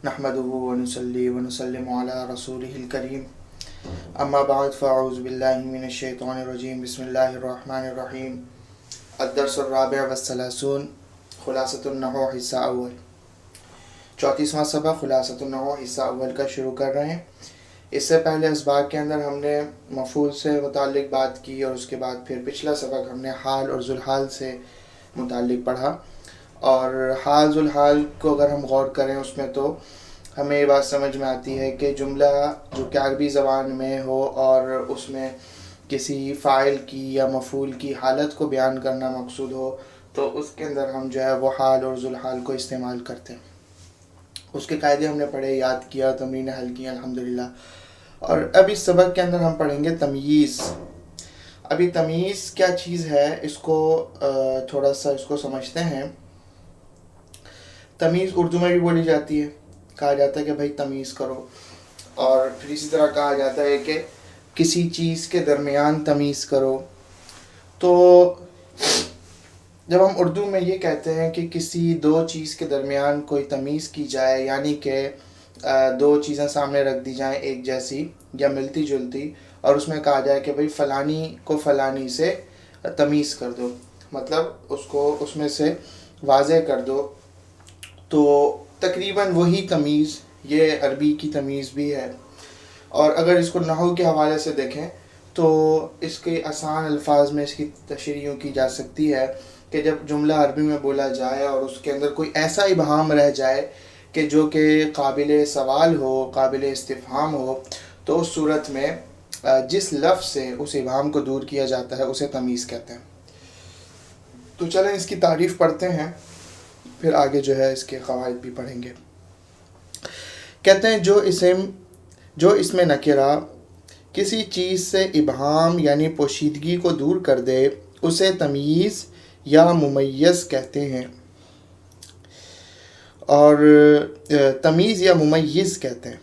نحمده ونصلي ونسلم على رسوله الكريم اما بعد فاعوذ بالله من الشیطان الرجیم بسم اللہ الرحمن الرحیم الدرس الرابع والثلاثون خلاصۃ النحو حصہ اول 34واں سبق خلاصۃ النحو حصہ اول کا شروع کر رہے ہیں۔ اس سے پہلے اسباق کے اندر ہم نے مفعول سے متعلق بات کی اور اس کے بعد پھر پچھلا سبق ہم نے حال اور ذوالحال سے متعلق پڑھا، اور حال ذوالحال کو اگر ہم غور کریں اس میں تو ہمیں یہ بات سمجھ میں آتی ہے کہ جملہ جو کہ عربی زبان میں ہو اور اس میں کسی فاعل کی یا مفعول کی حالت کو بیان کرنا مقصود ہو تو اس کے اندر ہم جو ہے وہ حال اور ذوالحال کو استعمال کرتے ہیں۔ اس کے قاعدے ہم نے پڑھے، یاد کیا، تمرین حل کی الحمدللہ۔ اور اب اس سبق کے اندر ہم پڑھیں گے تمییز۔ ابھی تمییز کیا چیز ہے اس کو تھوڑا سا اس کو سمجھتے ہیں۔ تمیز اردو میں بھی بولی جاتی ہے، کہا جاتا ہے کہ بھائی تمیز کرو، اور پھر اسی طرح کہا جاتا ہے کہ کسی چیز کے درمیان تمیز کرو۔ تو جب ہم اردو میں یہ کہتے ہیں کہ کسی دو چیز کے درمیان کوئی تمیز کی جائے، یعنی کہ دو چیزیں سامنے رکھ دی جائیں ایک جیسی یا ملتی جلتی، اور اس میں کہا جائے کہ بھائی فلانی کو فلانی سے تمیز کر دو، مطلب اس کو اس میں سے واضح کر دو، تو تقریباً وہی تمیز یہ عربی کی تمیز بھی ہے۔ اور اگر اس کو نحو کے حوالے سے دیکھیں تو اس کے آسان الفاظ میں اس کی تشریح یوں کی جا سکتی ہے کہ جب جملہ عربی میں بولا جائے اور اس کے اندر کوئی ایسا ابہام رہ جائے کہ جو کہ قابل سوال ہو، قابل استفہام ہو، تو اس صورت میں جس لفظ سے اس ابہام کو دور کیا جاتا ہے اسے تمیز کہتے ہیں۔ تو چلیں اس کی تعریف پڑھتے ہیں، پھر آگے جو ہے اس کے قواعد بھی پڑھیں گے۔ کہتے ہیں جو اسم نکرہ کسی چیز سے ابہام یعنی پوشیدگی کو دور کر دے اسے تمییز یا ممیز کہتے ہیں، اور تمیز یا ممیز کہتے ہیں،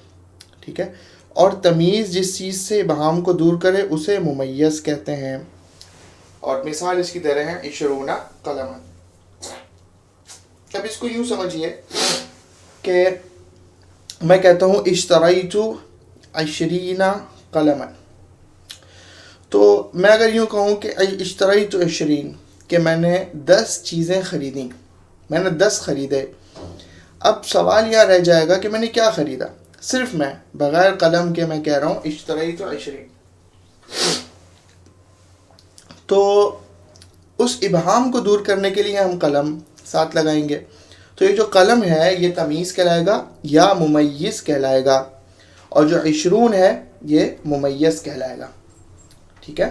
ٹھیک ہے۔ اور تمیز جس چیز سے ابہام کو دور کرے اسے ممیز کہتے ہیں۔ اور مثال اس کی دے رہے ہیں 20 قلم۔ اب اس کو یوں سمجھیے کہ میں کہتا ہوں اشتریت 20 قلما، تو میں اگر یوں کہوں کہ اشتریت 20 کہ میں نے 10 چیزیں خریدیں، میں نے 10 خریدے، اب سوال یہ رہ جائے گا کہ میں نے کیا خریدا؟ صرف میں بغیر قلم کے میں کہہ رہا ہوں اشتریت 20، تو اس ابہام کو دور کرنے کے لیے ہم قلم ساتھ لگائیں گے، تو یہ جو قلم ہے یہ تمیز کہلائے گا یا ممیز کہلائے گا، اور جو 20 ہے یہ ممیز کہلائے گا، ٹھیک ہے۔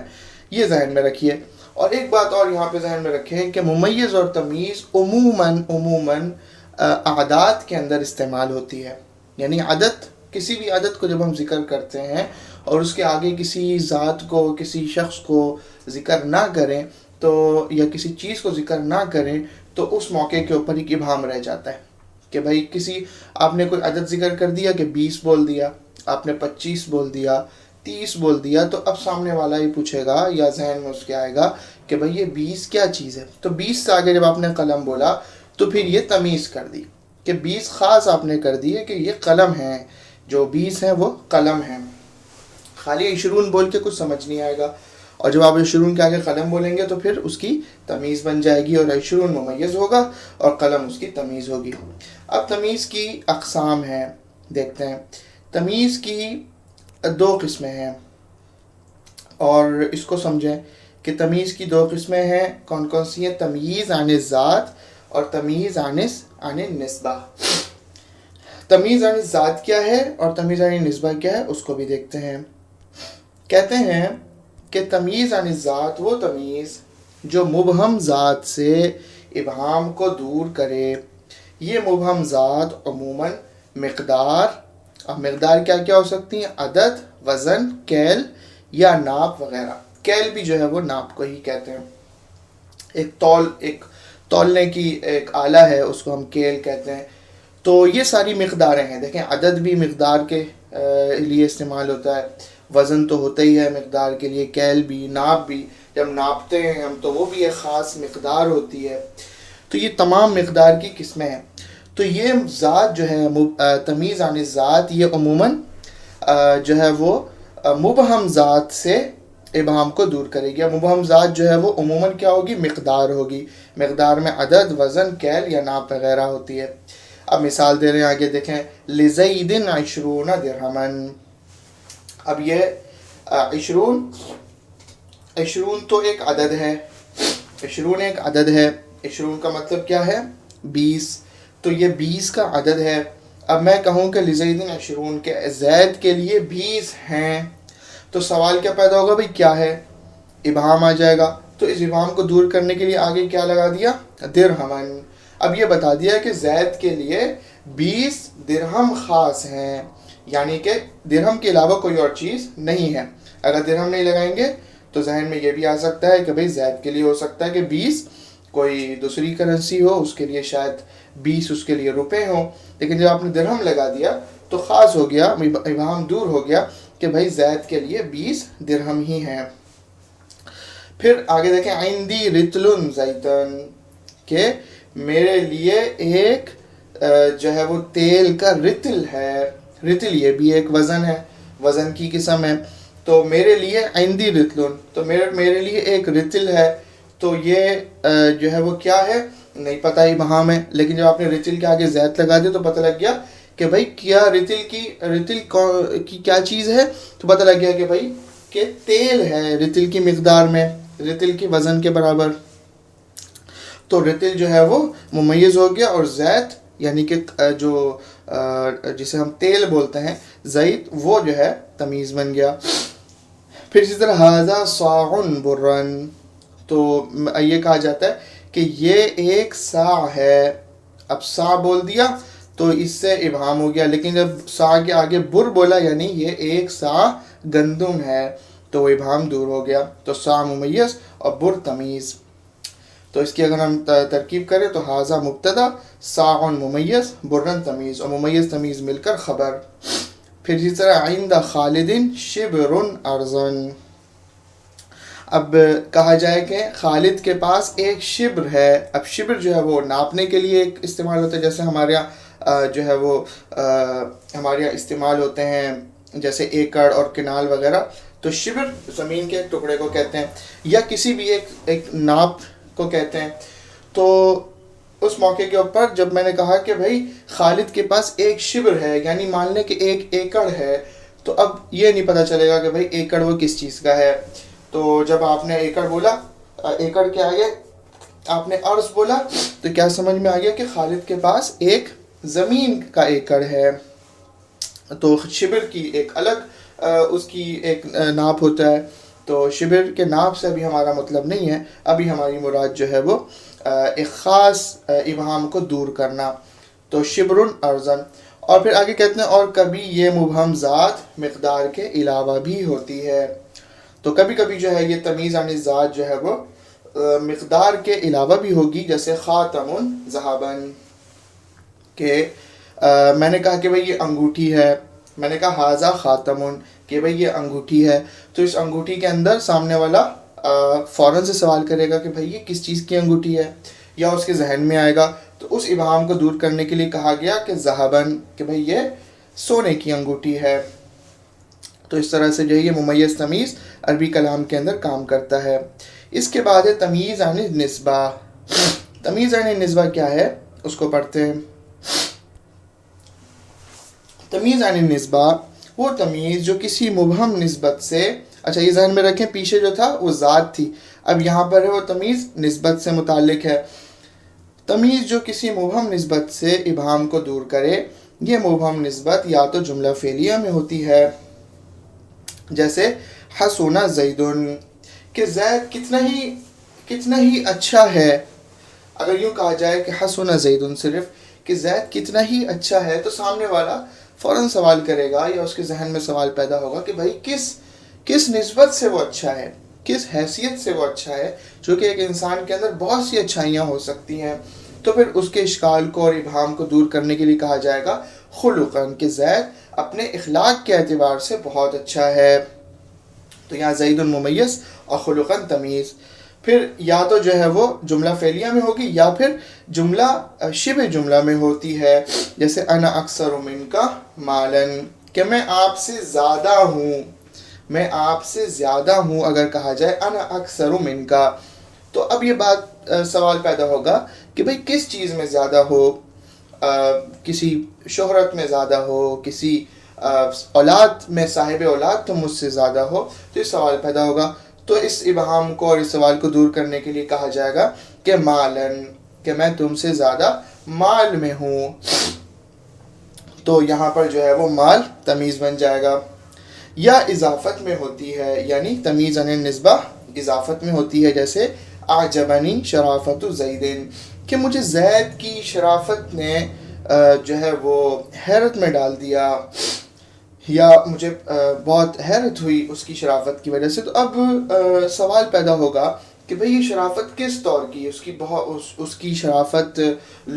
یہ ذہن میں رکھیے۔ اور ایک بات اور یہاں پہ ذہن میں رکھیں کہ ممیز اور تمیز عموماً اعداد کے اندر استعمال ہوتی ہے، یعنی عدد، کسی بھی عدد کو جب ہم ذکر کرتے ہیں اور اس کے آگے کسی ذات کو، کسی شخص کو ذکر نہ کریں تو یا کسی چیز کو ذکر نہ کریں تو اس موقع کے اوپر ایک ابہام رہ جاتا ہے کہ بھائی آپ نے کوئی عدد ذکر کر دیا کہ 20 بول دیا، آپ نے 25 بول دیا، 30 بول دیا، تو اب سامنے والا ہی پوچھے گا یا ذہن میں اس کے آئے گا کہ بھائی یہ 20 کیا چیز ہے؟ تو 20 سے آگے جب آپ نے قلم بولا تو پھر یہ تمیز کر دی کہ 20 خاص آپ نے کر دی ہے کہ یہ قلم ہیں، جو 20 ہیں وہ قلم ہیں۔ خالی 20 بول کے کچھ سمجھ نہیں آئے گا، اور جب آپ 20 کے آگے قلم بولیں گے تو پھر اس کی تمیز بن جائے گی، اور 20 ممیز ہوگا اور قلم اس کی تمیز ہوگی۔ اب تمیز کی اقسام ہیں، دیکھتے ہیں۔ تمیز کی 2 قسمیں ہیں، اور اس کو سمجھیں کہ تمیز کی 2 قسمیں ہیں، کون کون سی ہیں؟ تمیز عن الذات اور تمیز عن النسبہ۔ تمیز عن الذات کیا ہے اور تمیز عن النسبہ کیا ہے اس کو بھی دیکھتے ہیں۔ کہتے ہیں کہ تمیز عن الذات وہ تمیز جو مبہم ذات سے ابہام کو دور کرے۔ یہ مبہم ذات عموماً مقدار، اب مقدار کیا کیا ہو سکتی ہیں؟ عدد، وزن، کیل یا ناپ وغیرہ۔ کیل بھی جو ہے وہ ناپ کو ہی کہتے ہیں۔ ایک تولنے کی ایک آلہ ہے، اس کو ہم کیل کہتے ہیں۔ تو یہ ساری مقداریں ہیں۔ دیکھیں عدد بھی مقدار کے لیے استعمال ہوتا ہے، وزن تو ہوتا ہی ہے مقدار کے لیے، کیل بھی، ناپ بھی، جب ناپتے ہیں ہم تو وہ بھی ایک خاص مقدار ہوتی ہے۔ تو یہ تمام مقدار کی قسمیں ہیں۔ تو یہ ذات جو ہے تمیز عن الذات یہ عموماً جو ہے وہ مبہم ذات سے ابہام کو دور کرے گی. مبہم ذات جو ہے وہ عموماً کیا ہوگی؟ مقدار ہوگی. مقدار میں عدد، وزن، کیل یا ناپ وغیرہ ہوتی ہے. اب مثال دے رہے ہیں، آگے دیکھیں. لزید 20 درہما. اب یہ 20 تو ایک عدد ہے. 20 ایک عدد ہے. 20 کا مطلب کیا ہے؟ 20. تو یہ 20 کا عدد ہے. اب میں کہوں کہ لزید 20 کے زید کے لیے 20 ہیں، تو سوال کیا پیدا ہوگا بھئی؟ کیا ہے؟ ابہام آ جائے گا. تو اس ابہام کو دور کرنے کے لیے آگے کیا لگا دیا؟ درہمن. اب یہ بتا دیا کہ زید کے لیے 20 درہم خاص ہیں، یعنی کہ درہم کے علاوہ کوئی اور چیز نہیں ہے. اگر درہم نہیں لگائیں گے تو ذہن میں یہ بھی آ سکتا ہے کہ بھئی زید کے لیے ہو سکتا ہے کہ 20 کوئی دوسری کرنسی ہو، اس کے لیے شاید 20 اس کے لیے روپے ہوں. لیکن جب آپ نے درہم لگا دیا تو خاص ہو گیا، ابہام دور ہو گیا کہ بھئی زید کے لیے 20 درہم ہی ہیں. پھر آگے دیکھیں. عندی رتل زیتن، کہ میرے لیے ایک جو ہے وہ تیل کا رتل ہے. رتل یہ بھی ایک وزن ہے، وزن کی قسم ہے. تو میرے لیے عندی رتل، تو میرے لیے ایک رتل ہے. تو یہ جو ہے وہ کیا ہے؟ نہیں پتہ، ابہام ہے. لیکن جب آپ نے رتل کے آگے زید لگا دیا تو پتہ لگ گیا کہ بھئی کیا رتل کی کیا چیز ہے. تو پتہ لگ گیا کہ بھئی کہ تیل ہے رتل کی مقدار میں، رتل کی وزن کے برابر. تو رتل جو ہے وہ ممیز ہو گیا، اور زید یعنی کہ جو جسے ہم تیل بولتے ہیں زیت، وہ جو ہے تمیز بن گیا. پھر اسی طرح ھذا صاع برن، تو یہ کہا جاتا ہے کہ یہ ایک صاع ہے. اب صاع بول دیا تو اس سے ابہام ہو گیا، لیکن جب صاع کے آگے بر بولا یعنی یہ ایک صاع گندم ہے تو وہ ابہام دور ہو گیا. تو صاع ممیز اور بر تمیز. تو اس کی اگر ہم ترکیب کریں تو ھذا مبتدا، صاع ممیز، برن تمیز، اور ممیز تمیز مل کر خبر. پھر اسی طرح عند خالد شبر ارضن. اب کہا جائے کہ خالد کے پاس ایک شبر ہے. اب شبر جو ہے وہ ناپنے کے لیے ایک استعمال ہوتا ہے، جیسے ہمارے یہاں جو ہے وہ ہمارے یہاں استعمال ہوتے ہیں جیسے ایکڑ اور کنال وغیرہ. تو شبر زمین کے ٹکڑے کو کہتے ہیں، یا کسی بھی ایک ناپ کو کہتے ہیں. تو اس موقع کے اوپر جب میں نے کہا کہ بھائی خالد کے پاس ایک شبر ہے، یعنی مان لیں کہ ایک ایکڑ ہے، تو اب یہ نہیں پتہ چلے گا کہ بھائی ایکڑ وہ کس چیز کا ہے. تو جب آپ نے ایکڑ بولا، ایکڑ کے آگے آپ نے ارض بولا، تو کیا سمجھ میں آ گیا کہ خالد کے پاس ایک زمین کا ایکڑ ہے. تو شبر کی ایک الگ اس کی ایک ناپ ہوتا ہے. تو شبر کے ناپ سے ابھی ہمارا مطلب نہیں ہے، ابھی ہماری مراد جو ہے وہ ایک خاص ابہام کو دور کرنا. تو شبر ارضن. اور پھر آگے کہتے ہیں اور کبھی یہ مبہم ذات مقدار کے علاوہ بھی ہوتی ہے. تو کبھی کبھی جو ہے یہ تمیز عن الذات جو ہے وہ مقدار کے علاوہ بھی ہوگی، جیسے خاتم ذهباً، کہ میں نے کہا کہ بھئی یہ انگوٹھی ہے، میں نے کہا ھذا خاتم، کہ بھئی یہ انگوٹھی ہے. تو اس انگوٹھی کے اندر سامنے والا فوراً سے سوال کرے گا کہ بھئی یہ کس چیز کی انگوٹھی ہے، یا اس کے ذہن میں آئے گا. تو اس ابہام کو دور کرنے کے لیے کہا گیا کہ ذهباً، کہ بھئی یہ سونے کی انگوٹھی ہے. تو اس طرح سے جو ہے یہ ممیز تمیز عربی کلام کے اندر کام کرتا ہے. اس کے بعد ہے تمیز عن النسبہ. تمیز عن النسبہ کیا ہے اس کو پڑھتے ہیں. تمیز عن النسبہ وہ تمیز جو کسی مبہم نسبت سے، اچھا یہ ذہن میں رکھیں پیچھے جو تھا وہ ذات تھی، اب یہاں پر ہے وہ تمیز نسبت سے متعلق ہے. تمیز جو کسی مبہم نسبت سے ابہام کو دور کرے، یہ مبہم نسبت یا تو جملہ فعلیہ میں ہوتی ہے، جیسے حسن زیدن، کہ زید کتنا ہی اچھا ہے. اگر یوں کہا جائے کہ حسن زیدن صرف کہ زید کتنا ہی اچھا ہے، تو سامنے والا فوراً سوال کرے گا یا اس کے ذہن میں سوال پیدا ہوگا کہ بھائی کس نسبت سے وہ اچھا ہے، کس حیثیت سے وہ اچھا ہے، جو کہ ایک انسان کے اندر بہت سی اچھائیاں ہو سکتی ہیں. تو پھر اس کے اشکال کو اور ابہام کو دور کرنے کے لیے کہا جائے گا خلقاً، کہ زید اپنے اخلاق کے اعتبار سے بہت اچھا ہے. تو یہاں زید ممیز اور خلقاً تمیز. پھر یا تو جو ہے وہ جملہ فعلیہ میں ہوگی یا پھر جملہ شبہ جملہ میں ہوتی ہے، جیسے انا اکثر منکا مالن، کہ میں آپ سے زیادہ ہوں، میں آپ سے زیادہ ہوں اگر کہا جائے انا اکثر منکا، تو اب یہ بات سوال پیدا ہوگا کہ بھئی کس چیز میں زیادہ ہو، کسی شہرت میں زیادہ ہو، کسی اولاد میں صاحب اولاد تو مجھ سے زیادہ ہو، تو یہ سوال پیدا ہوگا. تو اس ابہام کو اور اس سوال کو دور کرنے کے لیے کہا جائے گا کہ مالن، کہ میں تم سے زیادہ مال میں ہوں. تو یہاں پر جو ہے وہ مال تمیز بن جائے گا. یا اضافت میں ہوتی ہے، یعنی تمیز عن النسبہ اضافت میں ہوتی ہے، جیسے اعجبنی شرافت زیدن، کہ مجھے زید کی شرافت نے جو ہے وہ حیرت میں ڈال دیا، یا مجھے بہت حیرت ہوئی اس کی شرافت کی وجہ سے. تو اب سوال پیدا ہوگا کہ بھئی یہ شرافت کس طور کی، اس کی شرافت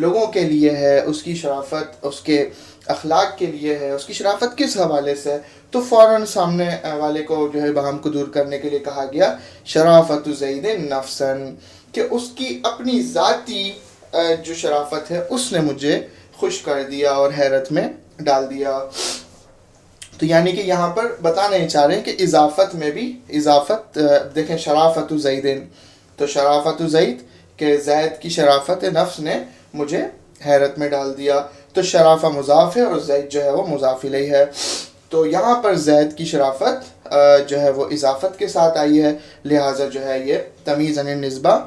لوگوں کے لیے ہے، اس کی شرافت اس کے اخلاق کے لیے ہے، اس کی شرافت کس حوالے سے؟ تو فوراً سامنے والے کو جو ہے ابہام کو دور کرنے کے لیے کہا گیا شرافت زید نفساً، کہ اس کی اپنی ذاتی جو شرافت ہے اس نے مجھے خوش کر دیا اور حیرت میں ڈال دیا. تو یعنی کہ یہاں پر بتانا ہی چاہ رہے ہیں کہ اضافت میں بھی اضافت دیکھیں، شرافت زیدن، تو شرافت زید کہ زید کی شرافت نفس نے مجھے حیرت میں ڈال دیا. تو شرافہ مضاف ہے اور زید جو ہے وہ مضاف الیہ ہے. تو یہاں پر زید کی شرافت جو ہے وہ اضافت کے ساتھ آئی ہے، لہٰذا جو ہے یہ تمیز عن النسبہ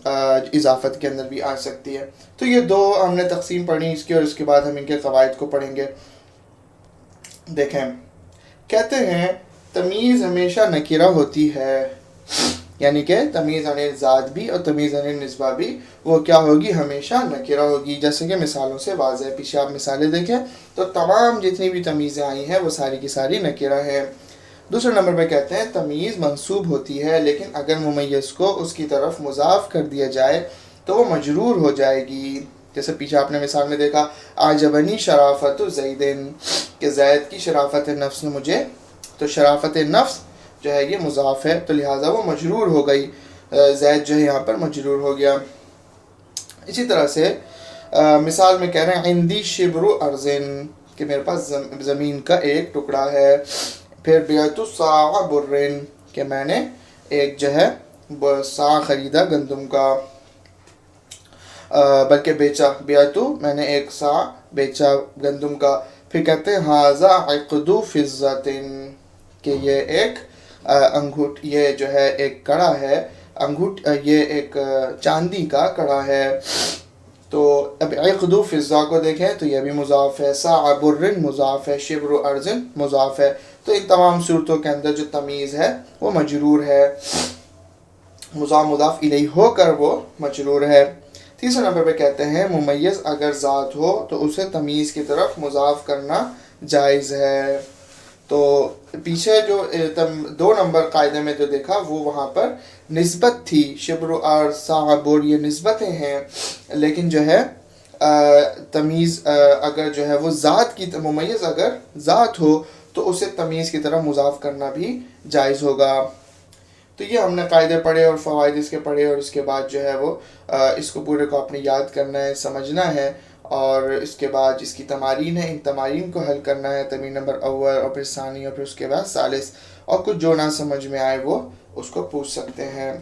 اضافت کے اندر بھی آ سکتی ہے. تو یہ دو ہم نے تقسیم پڑھی اس کی، اور اس کے بعد ہم ان کے قواعد کو پڑھیں گے. دیکھیں، کہتے ہیں تمیز ہمیشہ نکرہ ہوتی ہے، یعنی کہ تمیز عن الذات بھی اور تمیز عن النسبہ بھی وہ کیا ہوگی، ہمیشہ نکرہ ہوگی. جیسے کہ مثالوں سے واضح ہے، پیچھے آپ مثالیں دیکھیں تو تمام جتنی بھی تمیزیں آئی ہیں وہ ساری کی ساری نکرہ ہیں. دوسرے نمبر پہ کہتے ہیں تمیز منصوب ہوتی ہے، لیکن اگر ممیز کو اس کی طرف مضاف کر دیا جائے تو وہ مجرور ہو جائے گی. جیسے پیچھے آپ نے مثال میں دیکھا اعجبنی شرافت زیدن، کہ زید کی شرافت نفس نے مجھے، تو شرافت نفس جو ہے یہ مضاف ہے تو لہٰذا وہ مجرور ہو گئی، زید جو ہے یہاں پر مجرور ہو گیا. اسی طرح سے مثال میں کہہ رہے ہیں عندی شبر ارضن، کہ میرے پاس زمین کا ایک ٹکڑا ہے. پھر بیعت صاع برن، کہ میں نے ایک جو ہے صاع خریدا گندم کا، بلکہ بیچا، بیعتو میں نے ایک صاع بیچا گندم کا. پھر کہتے ہیں ھذا عقد فضۃ، کہ یہ ایک انگوٹ، یہ جو ہے ایک کڑا ہے، انگوٹ یہ ایک چاندی کا کڑا ہے. تو اب عقد فضہ کو دیکھیں تو یہ بھی مضاف ہے، صاع برن مضاف ہے، شبر ارضن مضاف ہے. تو ان تمام صورتوں کے اندر جو تمیز ہے وہ مجرور ہے، مضاف مضاف الیہ ہو کر وہ مجرور ہے. تیسرے نمبر پہ کہتے ہیں ممیز اگر ذات ہو تو اسے تمیز کی طرف مضاف کرنا جائز ہے. تو پیچھے جو 2 نمبر قاعدے میں جو دیکھا وہ وہاں پر نسبت تھی، شبر اور صاع بر یہ نسبتیں ہیں، لیکن جو ہے تمیز اگر جو ہے وہ ذات کی، ممیز اگر ذات ہو تو اسے تمیز کی طرف مضاف کرنا بھی جائز ہوگا. تو یہ ہم نے قاعدے پڑھے اور فوائد اس کے پڑھے، اور اس کے بعد جو ہے وہ اس کو پورے کو اپنے یاد کرنا ہے، سمجھنا ہے، اور اس کے بعد اس کی تمارین ہے، ان تمارین کو حل کرنا ہے، تمرین نمبر اول اور پھر ثانی اور پھر اس کے بعد ثالث، اور کچھ جو نہ سمجھ میں آئے وہ اس کو پوچھ سکتے ہیں.